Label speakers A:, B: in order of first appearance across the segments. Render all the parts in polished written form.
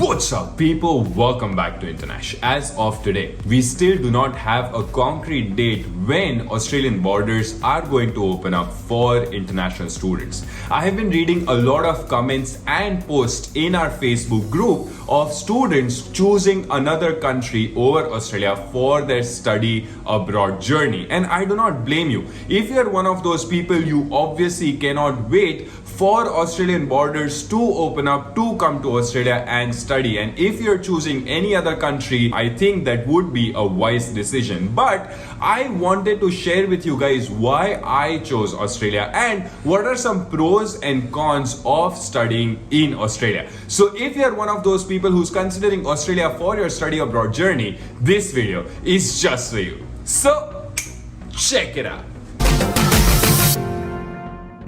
A: What's up, people? Welcome back to International. As of today, we still do not have a concrete date when Australian borders are going to open up for international students. I have been reading a lot of comments and posts in our Facebook group of students choosing another country over Australia for their study abroad journey. And I do not blame you. If you are one of those people, you obviously cannot wait for Australian borders to open up to come to Australia and study. And if you're choosing any other country, I think that would be a wise decision. But I wanted to share with you guys why I chose Australia and what are some pros and cons of studying in Australia. So if you're one of those people who's considering Australia for your study abroad journey, this video is just for you. So check it out.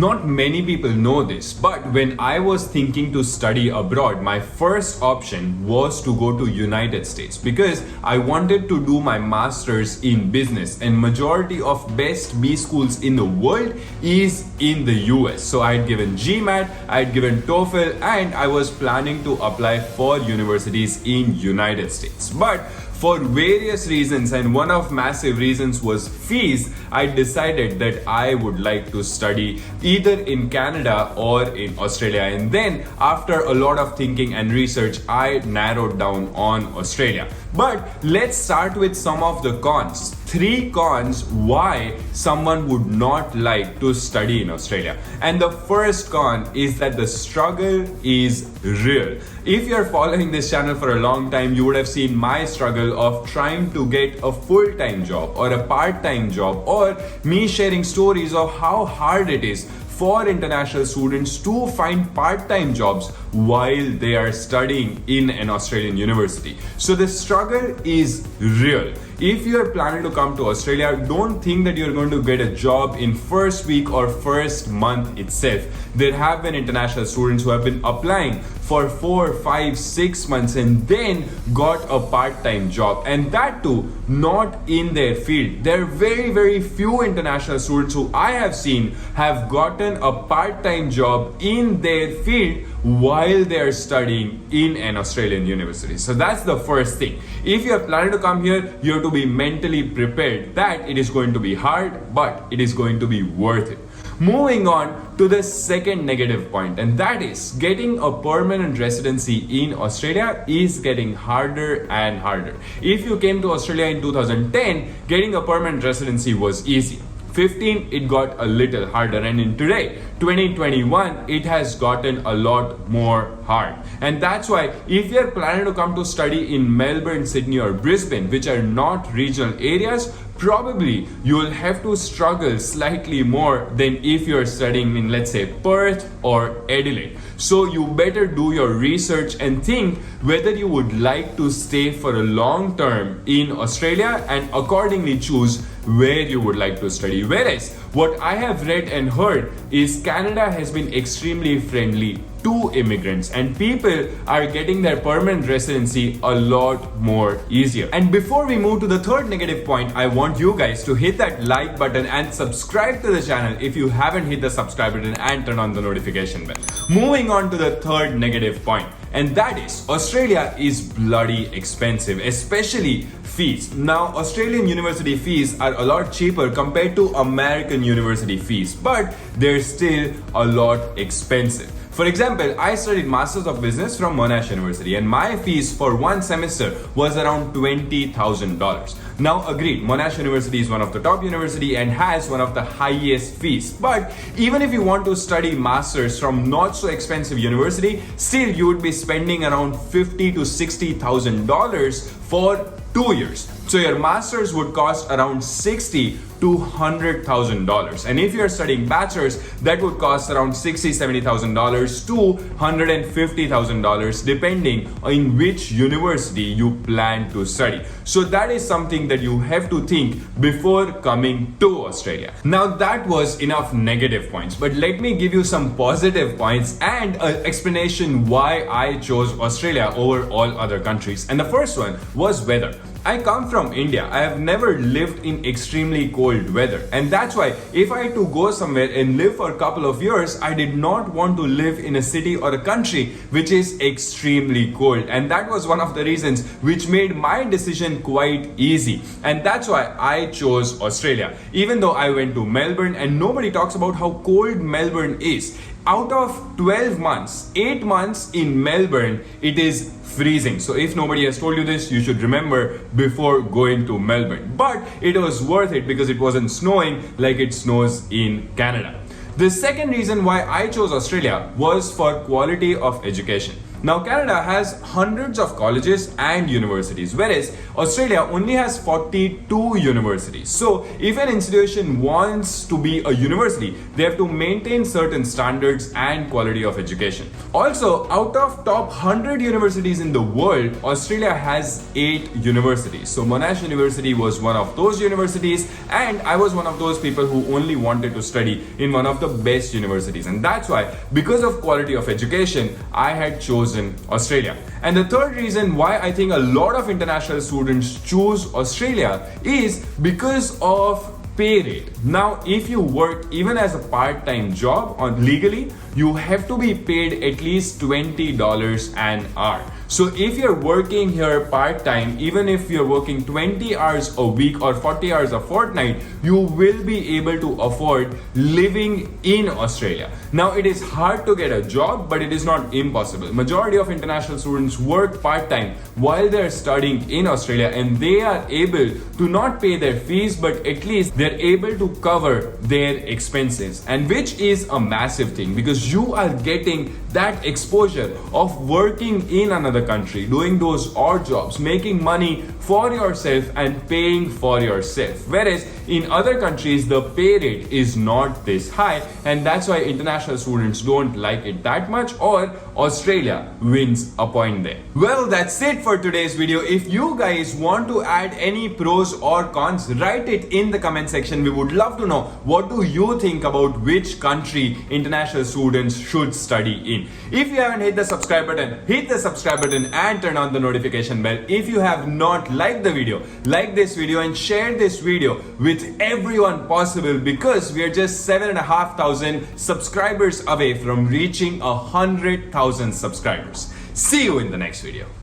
A: Not many people know this, but when I was thinking to study abroad, my first option was to go to United States because I wanted to do my master's in business, and majority of best B schools in the world is in the US. So I had given GMAT, I had given TOEFL, and I was planning to apply for universities in United States. But for various reasons, and one of massive reasons was fees, I decided that I would like to study either in Canada or in Australia. And then after a lot of thinking and research, I narrowed down on Australia. But let's start with some of the cons. 3 cons why someone would not like to study in Australia. And the first con is that the struggle is real. If you're following this channel for a long time, you would have seen my struggle of trying to get a full-time job or a part-time job, or me sharing stories of how hard it is for international students to find part-time jobs while they are studying in an Australian university. So the struggle is real. If you're planning to come to Australia, don't think that you're going to get a job in first week or first month itself. There have been international students who have been applying for 4, 5, 6 months and then got a part-time job, and that too not in their field. There are very few international students who I have seen have gotten a part-time job in their field while they are studying in an Australian university. So that's the first thing. If you are planning to come here, you have to be mentally prepared that it is going to be hard, but it is going to be worth it. Moving on to the second negative point, and that is getting a permanent residency in Australia is getting harder and harder. If you came to Australia in 2010, getting a permanent residency was easy. 15, it got a little harder, and in today 2021 it has gotten a lot more hard. And that's why if you're planning to come to study in Melbourne, Sydney or Brisbane, which are not regional areas, probably you'll have to struggle slightly more than if you're studying in, let's say, Perth or Adelaide. So you better do your research and think whether you would like to stay for a long term in Australia, and accordingly choose where you would like to study. Whereas what I have read and heard is Canada has been extremely friendly to immigrants, and people are getting their permanent residency a lot more easier. And before we move to the third negative point, I want you guys to hit that like button and subscribe to the channel if you haven't hit the subscribe button, and turn on the notification bell. Moving on to the third negative point, and that is Australia is bloody expensive, especially fees. Now, Australian university fees are a lot cheaper compared to American university fees, but they're still a lot expensive. For example, I studied Masters of Business from Monash University, and my fees for one semester was around $20,000. Now, agreed, Monash University is one of the top university and has one of the highest fees. But even if you want to study Masters from not so expensive university, still you would be spending around $50,000 to $60,000 for 2 years. So your Masters would cost around $60,000 to $100,000, and if you're studying bachelor's, that would cost around $60,000, $70,000 to $150,000 depending on which university you plan to study. So that is something that you have to think before coming to Australia. Now that was enough negative points, but let me give you some positive points and an explanation why I chose Australia over all other countries. And the first one was weather. I come from India. I have never lived in extremely cold weather. And that's why if I had to go somewhere and live for a couple of years, I did not want to live in a city or a country which is extremely cold. And that was one of the reasons which made my decision quite easy. And that's why I chose Australia. Even though I went to Melbourne, and nobody talks about how cold Melbourne is. Out of 12 months, 8 months in Melbourne, it is freezing. So if nobody has told you this, you should remember before going to Melbourne. But it was worth it because it wasn't snowing like it snows in Canada. The second reason why I chose Australia was for quality of education. Now, Canada has hundreds of colleges and universities, whereas Australia only has 42 universities. So, if an institution wants to be a university, they have to maintain certain standards and quality of education. Also, out of top 100 universities in the world, Australia has 8 universities. So, Monash University was one of those universities, and I was one of those people who only wanted to study in one of the best universities. And that's why, because of quality of education, I had chosen Australia. And the third reason why I think a lot of international students choose Australia is because of pay rate. Now, if you work even as a part-time job or legally, you have to be paid at least $20 an hour. So if you're working here part-time, even if you're working 20 hours a week or 40 hours a fortnight, you will be able to afford living in Australia. Now, it is hard to get a job, but it is not impossible. Majority of international students work part-time while they're studying in Australia, and they are able to not pay their fees, but at least they're able to cover their expenses, and which is a massive thing because you are getting that exposure of working in another country, doing those odd jobs, making money for yourself and paying for yourself. Whereas in other countries, the pay rate is not this high, and that's why international students don't like it that much, or Australia wins a point there. Well, that's it for today's video. If you guys want to add any pros or cons, write it in the comment section. We would love to know what do you think about which country international students should study in. If you haven't hit the subscribe button, hit the subscribe button and turn on the notification bell. If you have not liked the video, like this video and share this video with everyone possible, because we are just 7,500 subscribers away from reaching 100,000 subscribers. See you in the next video.